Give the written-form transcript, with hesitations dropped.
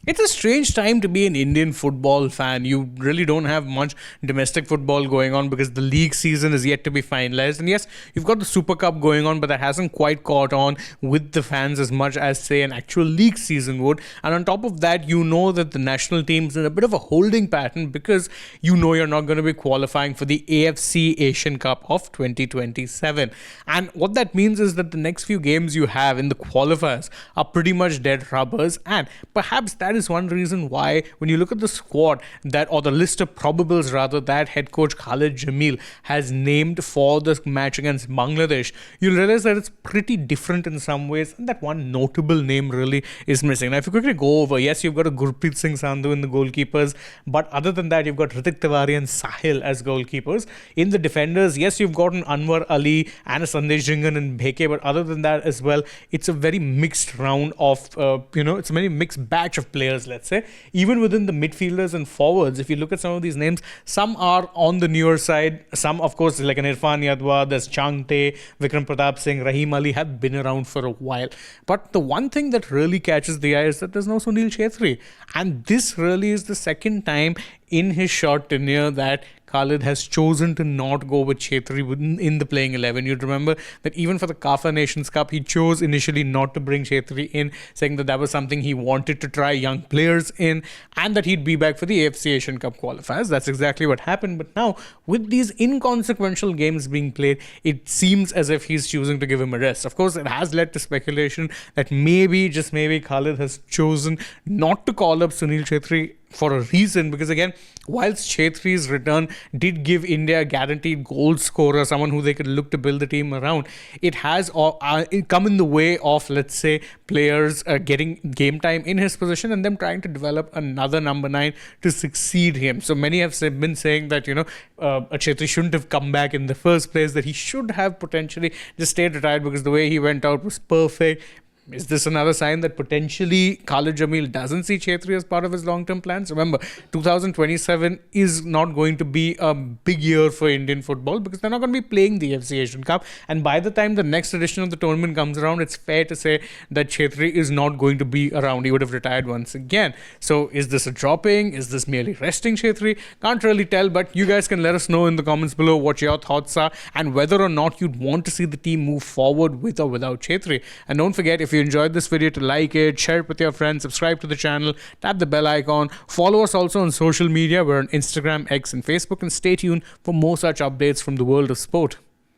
It's a strange time to be an Indian football fan. You really don't have much domestic football going on because the league season is yet to be finalized. And yes, you've got the Super Cup going on, but that hasn't quite caught on with the fans as much as, say, an actual league season would. And on top of that, you know that the national team's in a bit of a holding pattern because you know you're not going to be qualifying for the AFC Asian Cup of 2027. And what that means is that the next few games you have in the qualifiers are pretty much dead rubbers. And perhaps that is one reason why, when you look at the squad that, or the list of probables rather, that head coach Khalid Jamil has named for this match against Bangladesh, you'll realize that it's pretty different in some ways, and that one notable name really is missing. Now, if you quickly go over, yes, you've got a Gurpreet Singh Sandhu in the goalkeepers, but other than that, you've got Ritik Tiwari and Sahil as goalkeepers. In the defenders, yes, you've got an Anwar Ali and a Sandesh Jingan and Bheke, but other than that as well, it's a very mixed round of, it's a very mixed batch of players, let's say. Even within the midfielders and forwards, if you look at some of these names, some are on the newer side. Some, of course, like an Irfan Yadwa, there's Changte, Vikram Pratap Singh, Rahim Ali have been around for a while. But the one thing that really catches the eye is that there's no Sunil Chhetri. And this really is the second time in his short tenure that Khalid has chosen to not go with Chhetri in the playing 11. You'd remember that even for the CAFA Nations Cup, he chose initially not to bring Chhetri in, saying that that was something he wanted to try young players in and that he'd be back for the AFC Asian Cup qualifiers. That's exactly what happened. But now, with these inconsequential games being played, it seems as if he's choosing to give him a rest. Of course, it has led to speculation that maybe, just maybe, Khalid has chosen not to call up Sunil Chhetri for a reason, because again, whilst Chhetri's return did give India a guaranteed goal scorer, someone who they could look to build the team around, it has come in the way of, let's say, players getting game time in his position and them trying to develop another number 9 to succeed him. So many have been saying that, Chhetri shouldn't have come back in the first place, that he should have potentially just stayed retired because the way he went out was perfect. Is this another sign that potentially Khalid Jamil doesn't see Chhetri as part of his long-term plans? Remember, 2027 is not going to be a big year for Indian football because they're not going to be playing the AFC Asian Cup. And by the time the next edition of the tournament comes around, it's fair to say that Chhetri is not going to be around. He would have retired once again. So is this a dropping? Is this merely resting Chhetri? Can't really tell, but you guys can let us know in the comments below what your thoughts are and whether or not you'd want to see the team move forward with or without Chhetri. And don't forget, if you enjoyed this video, to like it, share it with your friends, subscribe to the channel, tap the bell icon, follow us also on social media. We're on Instagram, X and Facebook, and stay tuned for more such updates from the world of sport.